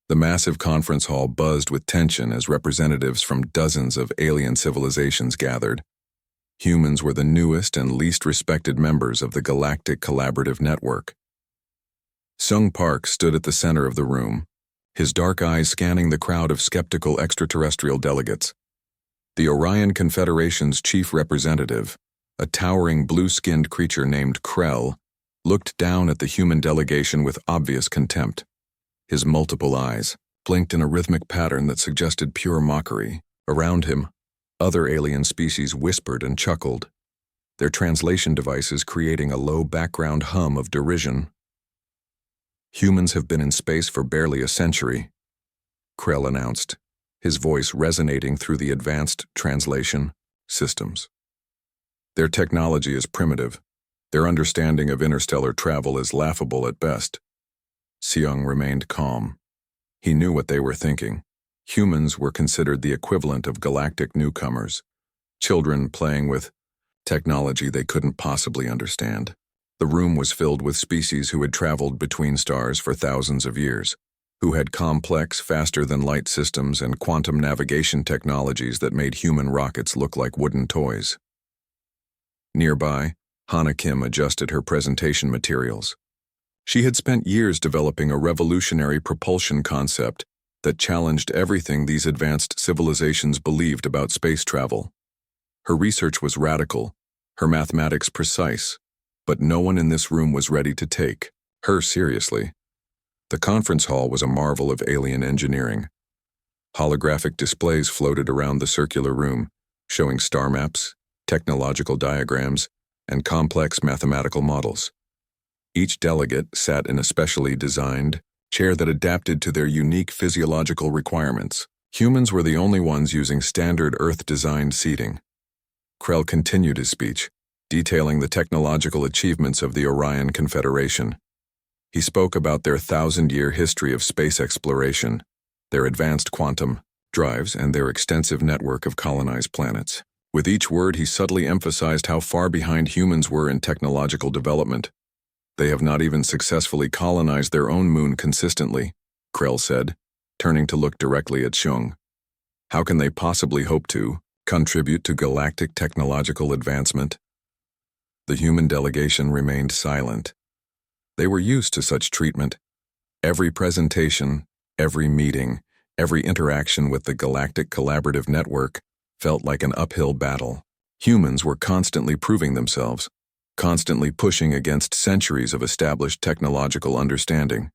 The massive conference hall buzzed with tension as representatives from dozens of alien civilizations gathered. Humans were the newest and least respected members of the Galactic Collaborative Network. Sung Park stood at the center of the room, his dark eyes scanning the crowd of skeptical extraterrestrial delegates. The Orion Confederation's chief representative, a towering blue-skinned creature named Krell, looked down at the human delegation with obvious contempt. His multiple eyes blinked in a rhythmic pattern that suggested pure mockery. Around him, other alien species whispered and chuckled, their translation devices creating a low background hum of derision. "Humans have been in space for barely a century," Krell announced, his voice resonating through the advanced translation systems. "Their technology is primitive. Their understanding of interstellar travel is laughable at best." Seung remained calm. He knew what they were thinking. Humans were considered the equivalent of galactic newcomers, children playing with technology they couldn't possibly understand. The room was filled with species who had traveled between stars for thousands of years, who had complex, faster-than-light systems and quantum navigation technologies that made human rockets look like wooden toys. Nearby, Hana Kim adjusted her presentation materials. She had spent years developing a revolutionary propulsion concept that challenged everything these advanced civilizations believed about space travel. Her research was radical, her mathematics precise, but no one in this room was ready to take her seriously. The conference hall was a marvel of alien engineering. Holographic displays floated around the circular room, showing star maps, technological diagrams, and complex mathematical models. Each delegate sat in a specially designed chair that adapted to their unique physiological requirements. Humans were the only ones using standard Earth-designed seating. Krell continued his speech, detailing the technological achievements of the Orion Confederation. He spoke about their 1,000-year history of space exploration, their advanced quantum drives, and their extensive network of colonized planets. With each word, he subtly emphasized how far behind humans were in technological development. "They have not even successfully colonized their own moon consistently," Krell said, turning to look directly at Seung. "How can they possibly hope to contribute to galactic technological advancement?" The human delegation remained silent. They were used to such treatment. Every presentation, every meeting, every interaction with the Galactic Collaborative Network felt like an uphill battle. Humans were constantly proving themselves, constantly pushing against centuries of established technological understanding.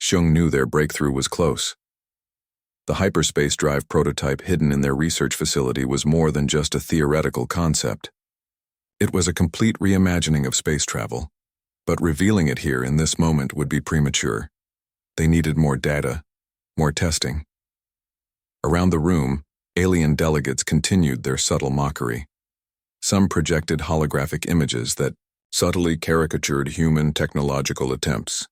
Seung knew their breakthrough was close. The hyperspace drive prototype hidden in their research facility was more than just a theoretical concept. It was a complete reimagining of space travel, but revealing it here in this moment would be premature. They needed more data, more testing. Around the room, alien delegates continued their subtle mockery. Some projected holographic images that subtly caricatured human technological attempts.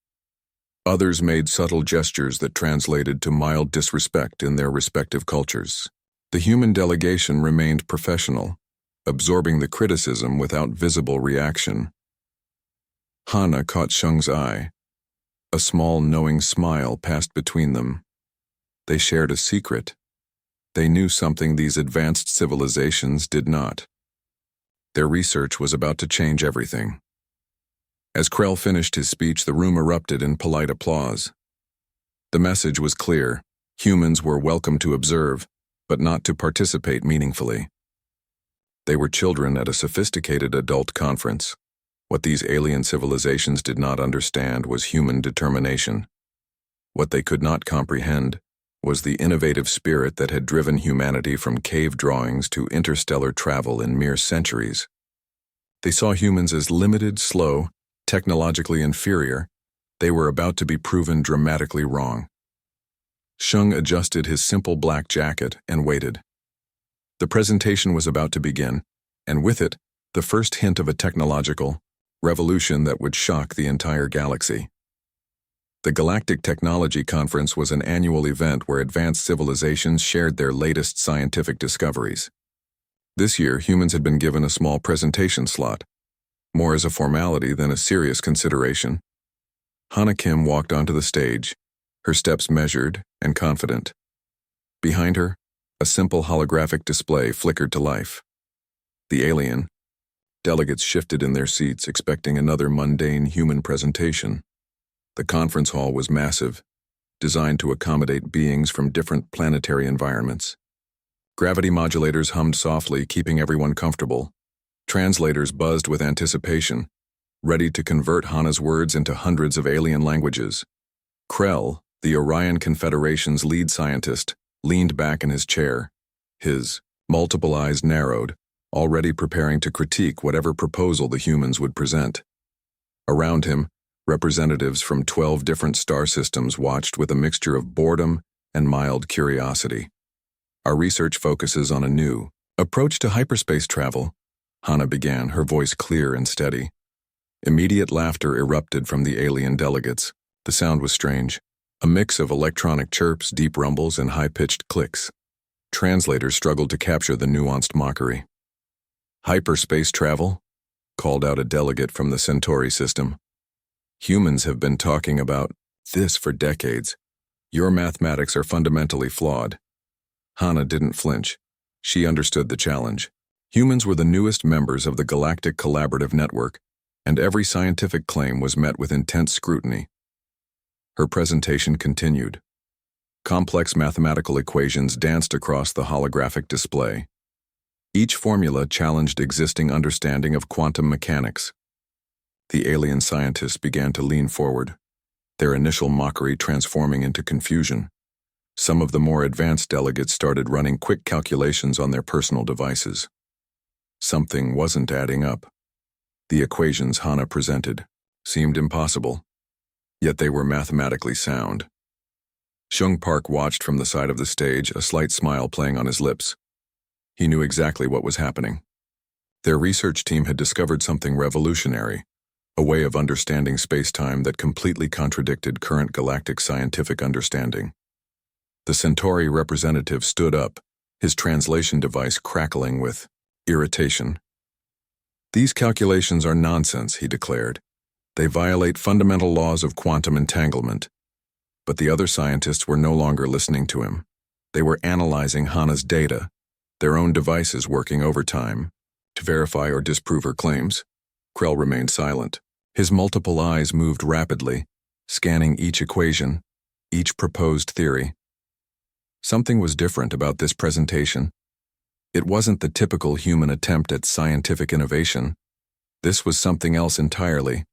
Others made subtle gestures that translated to mild disrespect in their respective cultures. The human delegation remained professional, absorbing the criticism without visible reaction. Hana caught Seung's eye. A small, knowing smile passed between them. They shared a secret. They knew something these advanced civilizations did not. Their research was about to change everything. As Krell finished his speech, the room erupted in polite applause. The message was clear. Humans were welcome to observe, but not to participate meaningfully. They were children at a sophisticated adult conference. What these alien civilizations did not understand was human determination. What they could not comprehend was the innovative spirit that had driven humanity from cave drawings to interstellar travel in mere centuries. They saw humans as limited, slow, technologically inferior. They were about to be proven dramatically wrong. Seung adjusted his simple black jacket and waited. The presentation was about to begin, and with it, the first hint of a technological revolution that would shock the entire galaxy. The Galactic Technology Conference was an annual event where advanced civilizations shared their latest scientific discoveries. This year, humans had been given a small presentation slot, more as a formality than a serious consideration. Hana Kim walked onto the stage, her steps measured and confident. Behind her, a simple holographic display flickered to life. The alien. Delegates shifted in their seats, expecting another mundane human presentation. The conference hall was massive, designed to accommodate beings from different planetary environments. Gravity modulators hummed softly, keeping everyone comfortable. Translators buzzed with anticipation, ready to convert Hana's words into hundreds of alien languages. Krell, the Orion Confederation's lead scientist, leaned back in his chair, his multiple eyes narrowed, already preparing to critique whatever proposal the humans would present. Around him, representatives from 12 different star systems watched with a mixture of boredom and mild curiosity. Our research focuses on a new approach to hyperspace travel, Hana began, her voice clear and steady. Immediate laughter erupted from the alien delegates. The sound was strange, a mix of electronic chirps, deep rumbles, and high-pitched clicks. Translators struggled to capture the nuanced mockery. Hyperspace travel? Called out a delegate from the Centauri system. Humans have been talking about this for decades. Your mathematics are fundamentally flawed. Hana didn't flinch. She understood the challenge. Humans were the newest members of the Galactic Collaborative Network, and every scientific claim was met with intense scrutiny. Her presentation continued. Complex mathematical equations danced across the holographic display. Each formula challenged existing understanding of quantum mechanics. The alien scientists began to lean forward, their initial mockery transforming into confusion. Some of the more advanced delegates started running quick calculations on their personal devices. Something wasn't adding up. The equations Hana presented seemed impossible, yet they were mathematically sound. Shung Park watched from the side of the stage, a slight smile playing on his lips. He knew exactly what was happening. Their research team had discovered something revolutionary, a way of understanding space-time that completely contradicted current galactic scientific understanding. The Centauri representative stood up, his translation device crackling with irritation. "These calculations are nonsense," he declared. "They violate fundamental laws of quantum entanglement." But the other scientists were no longer listening to him. They were analyzing Hana's data, their own devices working overtime to verify or disprove her claims. Krell remained silent. His multiple eyes moved rapidly, scanning each equation, each proposed theory. Something was different about this presentation. It wasn't the typical human attempt at scientific innovation. This was something else entirely.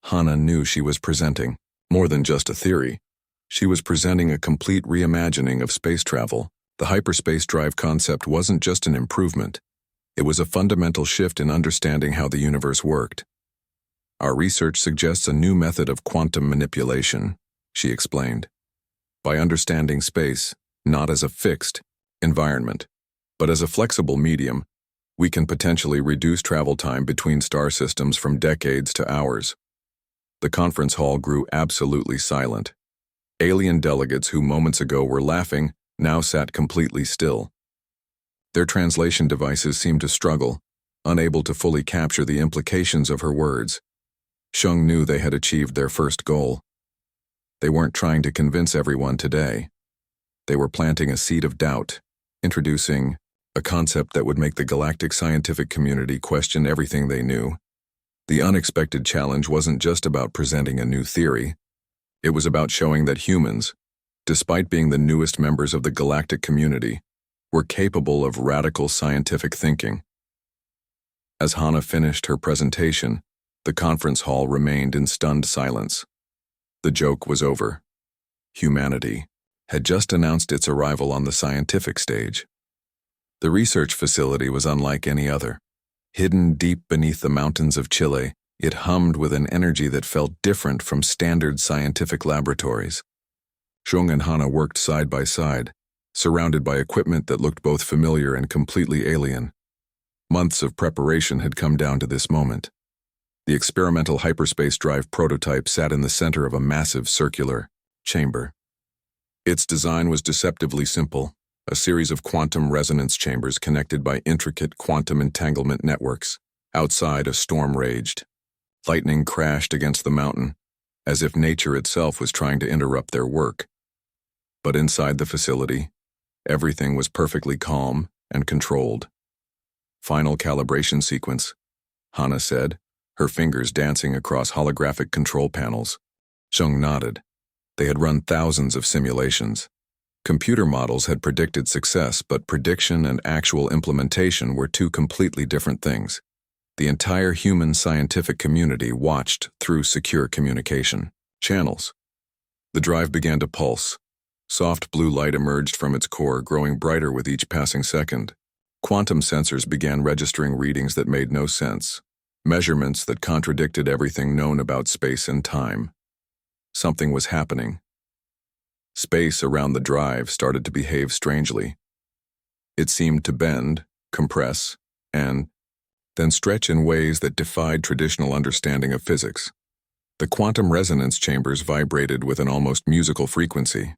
Hana knew she was presenting more than just a theory. She was presenting a complete reimagining of space travel. The hyperspace drive concept wasn't just an improvement. It was a fundamental shift in understanding how the universe worked. "Our research suggests a new method of quantum manipulation," she explained. "By understanding space, not as a fixed environment, but as a flexible medium, we can potentially reduce travel time between star systems from decades to hours." The conference hall grew absolutely silent. Alien delegates who moments ago were laughing now sat completely still. Their translation devices seemed to struggle, unable to fully capture the implications of her words. Shung knew they had achieved their first goal. They weren't trying to convince everyone today. They were planting a seed of doubt, introducing a concept that would make the galactic scientific community question everything they knew. The unexpected challenge wasn't just about presenting a new theory. It was about showing that humans, despite being the newest members of the galactic community, were capable of radical scientific thinking. As Hana finished her presentation, the conference hall remained in stunned silence. The joke was over. Humanity had just announced its arrival on the scientific stage. The research facility was unlike any other. Hidden deep beneath the mountains of Chile, it hummed with an energy that felt different from standard scientific laboratories. Shung and Hana worked side by side, surrounded by equipment that looked both familiar and completely alien. Months of preparation had come down to this moment. The experimental hyperspace drive prototype sat in the center of a massive circular chamber. Its design was deceptively simple, a series of quantum resonance chambers connected by intricate quantum entanglement networks. Outside, a storm raged. Lightning crashed against the mountain, as if nature itself was trying to interrupt their work. But inside the facility, everything was perfectly calm and controlled. "Final calibration sequence," Hana said, her fingers dancing across holographic control panels. Shung nodded. They had run thousands of simulations. Computer models had predicted success, but prediction and actual implementation were two completely different things. The entire human scientific community watched through secure communication channels. The drive began to pulse. Soft blue light emerged from its core, growing brighter with each passing second. Quantum sensors began registering readings that made no sense, measurements that contradicted everything known about space and time. Something was happening. Space around the drive started to behave strangely. It seemed to bend, compress, and then stretch in ways that defied traditional understanding of physics. The quantum resonance chambers vibrated with an almost musical frequency.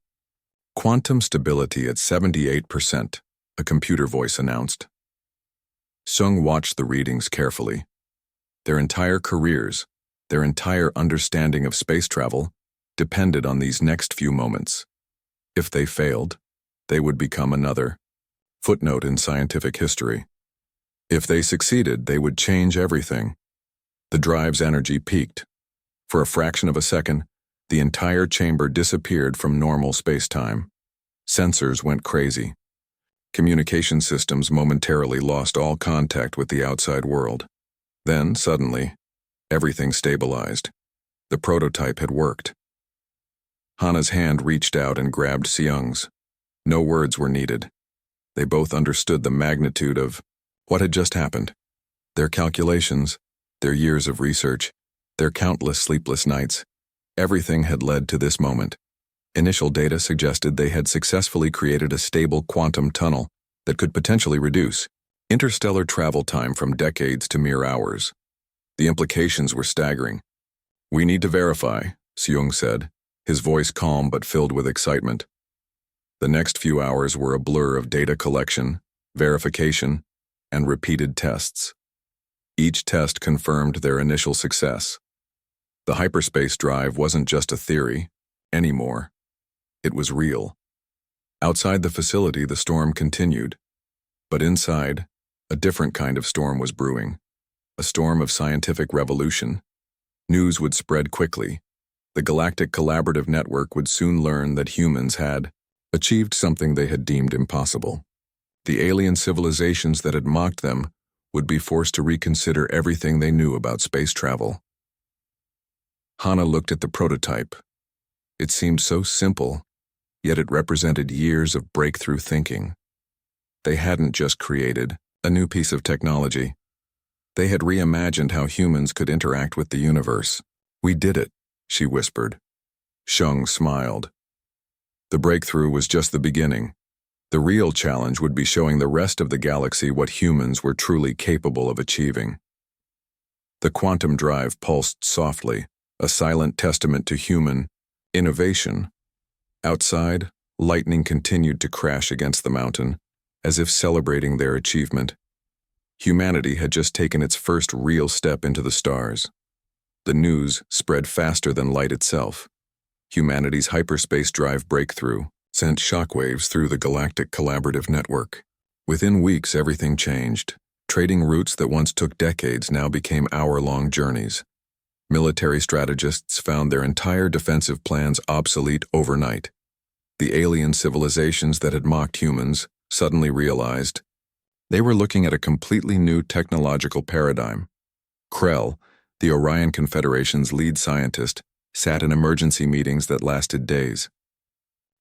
"Quantum stability at 78%, a computer voice announced. Sung watched the readings carefully. Their entire careers, their entire understanding of space travel, depended on these next few moments. If they failed, they would become another footnote in scientific history. If they succeeded, they would change everything. The drive's energy peaked. For a fraction of a second, the entire chamber disappeared from normal space-time. Sensors went crazy. Communication systems momentarily lost all contact with the outside world. Then, suddenly, everything stabilized. The prototype had worked. Hana's hand reached out and grabbed Seung's. No words were needed. They both understood the magnitude of what had just happened. Their calculations, their years of research, their countless sleepless nights, everything had led to this moment. Initial data suggested they had successfully created a stable quantum tunnel that could potentially reduce interstellar travel time from decades to mere hours. The implications were staggering. "We need to verify," Seung said, his voice calm but filled with excitement. The next few hours were a blur of data collection, verification, and repeated tests. Each test confirmed their initial success. The hyperspace drive wasn't just a theory anymore. It was real. Outside the facility, the storm continued. But inside, a different kind of storm was brewing. A storm of scientific revolution. News would spread quickly. The Galactic Collaborative Network would soon learn that humans had achieved something they had deemed impossible. The alien civilizations that had mocked them would be forced to reconsider everything they knew about space travel. Hana looked at the prototype. It seemed so simple, yet it represented years of breakthrough thinking. They hadn't just created a new piece of technology. They had reimagined how humans could interact with the universe. "We did it," she whispered. Shung smiled. The breakthrough was just the beginning. The real challenge would be showing the rest of the galaxy what humans were truly capable of achieving. The quantum drive pulsed softly, a silent testament to human innovation. Outside, lightning continued to crash against the mountain, as if celebrating their achievement. Humanity had just taken its first real step into the stars. The news spread faster than light itself. Humanity's hyperspace drive breakthrough sent shockwaves through the Galactic Collaborative Network. Within weeks, everything changed. Trading routes that once took decades now became hour-long journeys. Military strategists found their entire defensive plans obsolete overnight. The alien civilizations that had mocked humans suddenly realized they were looking at a completely new technological paradigm. Krell, the Orion Confederation's lead scientist, sat in emergency meetings that lasted days.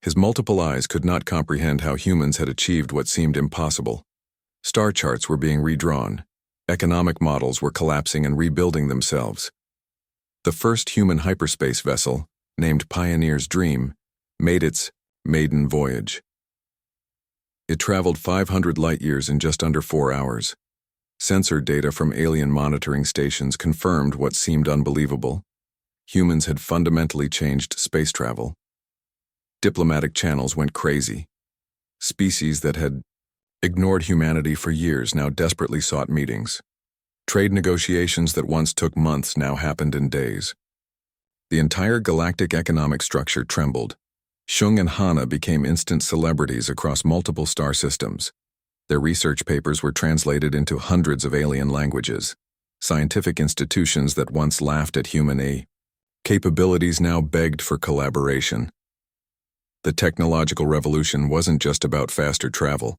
His multiple eyes could not comprehend how humans had achieved what seemed impossible. Star charts were being redrawn. Economic models were collapsing and rebuilding themselves. The first human hyperspace vessel, named Pioneer's Dream, made its maiden voyage. It traveled 500 light-years in just under 4 hours. Sensor data from alien monitoring stations confirmed what seemed unbelievable. Humans had fundamentally changed space travel. Diplomatic channels went crazy. Species that had ignored humanity for years now desperately sought meetings. Trade negotiations that once took months now happened in days. The entire galactic economic structure trembled. Shung and Hana became instant celebrities across multiple star systems. Their research papers were translated into hundreds of alien languages. Scientific institutions that once laughed at human capabilities now begged for collaboration. The technological revolution wasn't just about faster travel.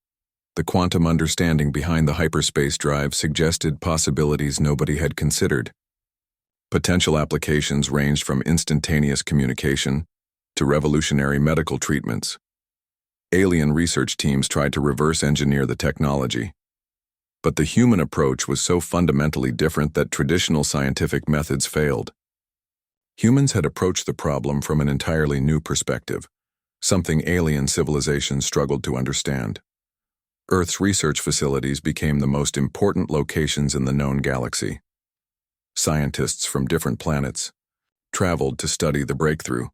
The quantum understanding behind the hyperspace drive suggested possibilities nobody had considered. Potential applications ranged from instantaneous communication to revolutionary medical treatments. Alien research teams tried to reverse engineer the technology. But the human approach was so fundamentally different that traditional scientific methods failed. Humans had approached the problem from an entirely new perspective, something alien civilizations struggled to understand. Earth's research facilities became the most important locations in the known galaxy. Scientists from different planets traveled to study the breakthrough.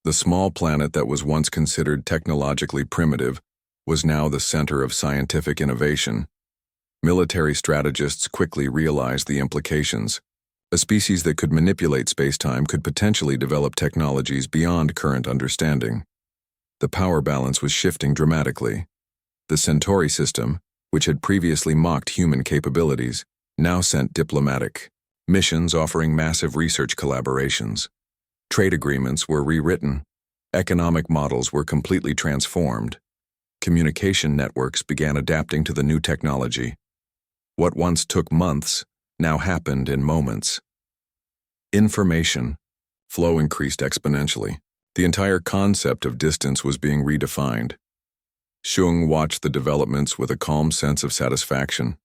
The small planet that was once considered technologically primitive was now the center of scientific innovation. Military strategists quickly realized the implications. A species that could manipulate space-time could potentially develop technologies beyond current understanding. The power balance was shifting dramatically. The Centauri system, which had previously mocked human capabilities, now sent diplomatic missions offering massive research collaborations. Trade agreements were rewritten. Economic models were completely transformed. Communication networks began adapting to the new technology. What once took months now happened in moments. Information flow increased exponentially. The entire concept of distance was being redefined. Shung watched the developments with a calm sense of satisfaction.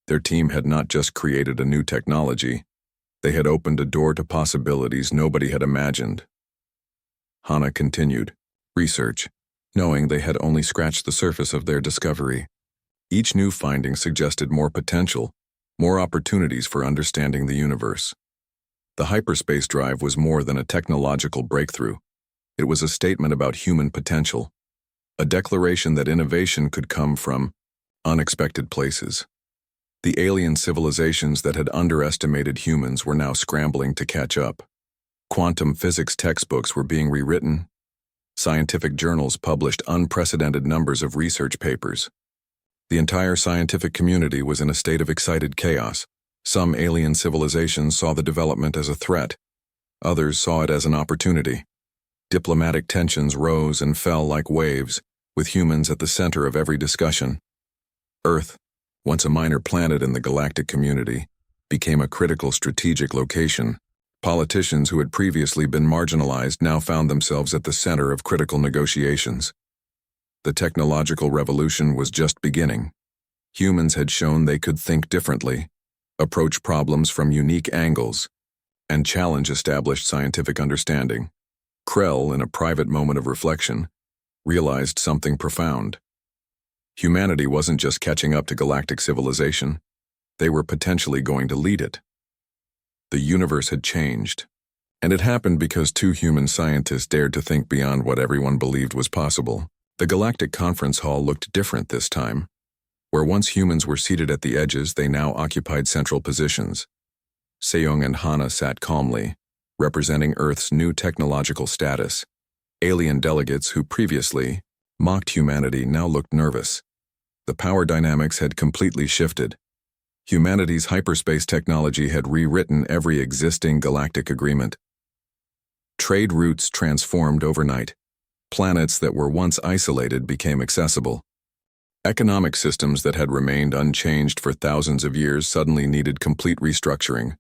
Their team had not just created a new technology, they had opened a door to possibilities nobody had imagined. Hana continued research, knowing they had only scratched the surface of their discovery. Each new finding suggested more potential, more opportunities for understanding the universe. The hyperspace drive was more than a technological breakthrough. It was a statement about human potential, a declaration that innovation could come from unexpected places. The alien civilizations that had underestimated humans were now scrambling to catch up. Quantum physics textbooks were being rewritten. Scientific journals published unprecedented numbers of research papers. The entire scientific community was in a state of excited chaos. Some alien civilizations saw the development as a threat. Others saw it as an opportunity. Diplomatic tensions rose and fell like waves, with humans at the center of every discussion. Earth, once a minor planet in the galactic community, became a critical strategic location. Politicians who had previously been marginalized now found themselves at the center of critical negotiations. The technological revolution was just beginning. Humans had shown they could think differently, approach problems from unique angles, and challenge established scientific understanding. Krell, in a private moment of reflection, realized something profound. Humanity wasn't just catching up to galactic civilization, they were potentially going to lead it. The universe had changed, and it happened because two human scientists dared to think beyond what everyone believed was possible. The galactic conference hall looked different this time. Where once humans were seated at the edges, they now occupied central positions. Seong and Hana sat calmly, representing Earth's new technological status. Alien delegates who previously mocked humanity now looked nervous. The power dynamics had completely shifted. Humanity's hyperspace technology had rewritten every existing galactic agreement. Trade routes transformed overnight. Planets that were once isolated became accessible. Economic systems that had remained unchanged for thousands of years suddenly needed complete restructuring.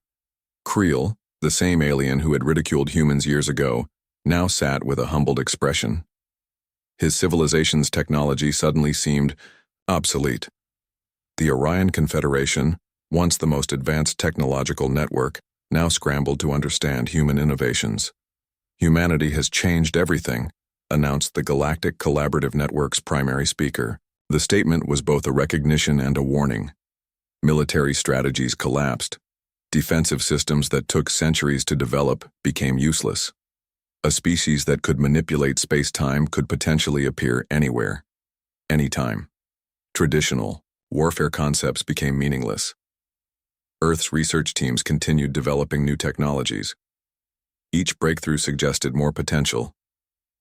Creel, the same alien who had ridiculed humans years ago, now sat with a humbled expression. His civilization's technology suddenly seemed obsolete. The Orion Confederation, once the most advanced technological network, now scrambled to understand human innovations. Humanity has changed everything, announced the Galactic Collaborative Network's primary speaker. The statement was both a recognition and a warning. Military strategies collapsed. Defensive systems that took centuries to develop became useless. A species that could manipulate space-time could potentially appear anywhere, anytime. Traditional warfare concepts became meaningless. Earth's research teams continued developing new technologies. Each breakthrough suggested more potential.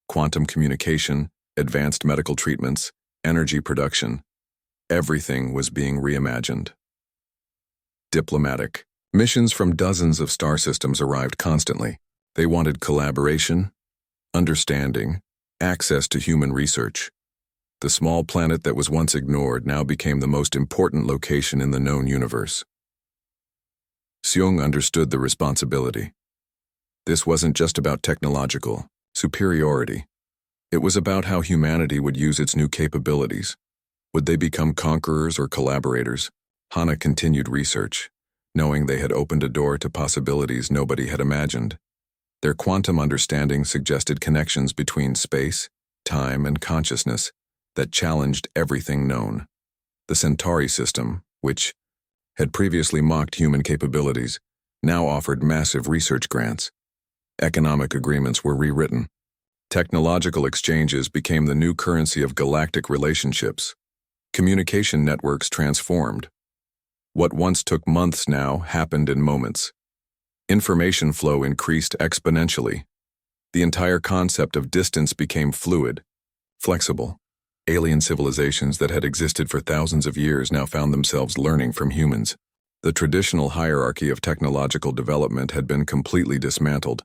Quantum communication, advanced medical treatments, energy production. Everything was being reimagined. Diplomatic. Missions from dozens of star systems arrived constantly. They wanted collaboration, understanding, access to human research. The small planet that was once ignored now became the most important location in the known universe. Seung understood the responsibility. This wasn't just about technological superiority. It was about how humanity would use its new capabilities. Would they become conquerors or collaborators? Hana continued research, knowing they had opened a door to possibilities nobody had imagined. Their quantum understanding suggested connections between space, time, and consciousness that challenged everything known. The Centauri system, which had previously mocked human capabilities, now offered massive research grants. Economic agreements were rewritten. Technological exchanges became the new currency of galactic relationships. Communication networks transformed. What once took months now happened in moments. Information flow increased exponentially. The entire concept of distance became fluid, flexible. Alien civilizations that had existed for thousands of years now found themselves learning from humans. The traditional hierarchy of technological development had been completely dismantled.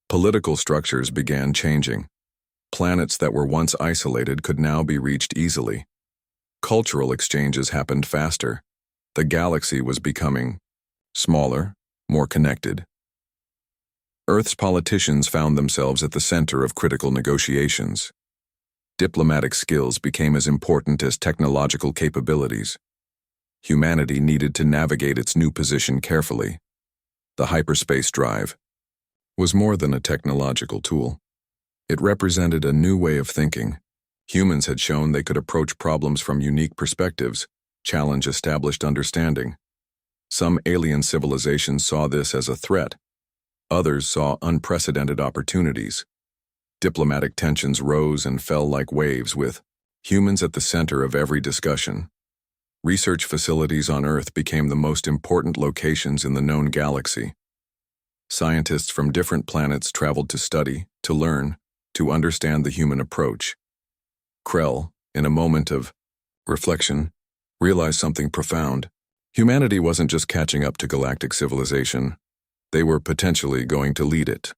Political structures began changing. Planets that were once isolated could now be reached easily. Cultural exchanges happened faster. The galaxy was becoming smaller, more connected. Earth's politicians found themselves at the center of critical negotiations. Diplomatic skills became as important as technological capabilities. Humanity needed to navigate its new position carefully. The hyperspace drive was more than a technological tool. It represented a new way of thinking. Humans had shown they could approach problems from unique perspectives, challenge established understanding. Some alien civilizations saw this as a threat. Others saw unprecedented opportunities. Diplomatic tensions rose and fell like waves, with humans at the center of every discussion. Research facilities on Earth became the most important locations in the known galaxy. Scientists from different planets traveled to study, to learn, to understand the human approach. Krell, in a moment of reflection, realized something profound. Humanity wasn't just catching up to galactic civilization. They were potentially going to lead it.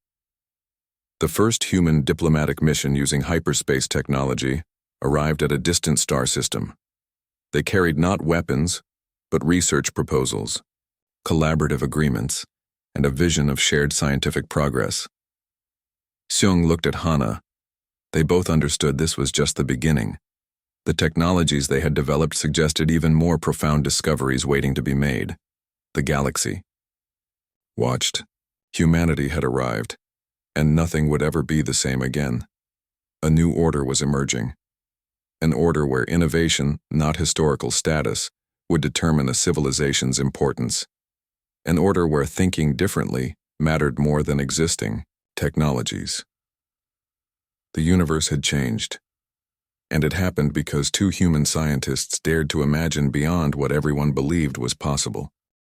The first human diplomatic mission using hyperspace technology arrived at a distant star system. They carried not weapons, but research proposals, collaborative agreements, and a vision of shared scientific progress. Seung looked at Hana. They both understood this was just the beginning. The technologies they had developed suggested even more profound discoveries waiting to be made. The galaxy watched. Humanity had arrived, and nothing would ever be the same again. A new order was emerging. An order where innovation, not historical status, would determine a civilization's importance. An order where thinking differently mattered more than existing technologies. The universe had changed, and it happened because two human scientists dared to imagine beyond what everyone believed was possible.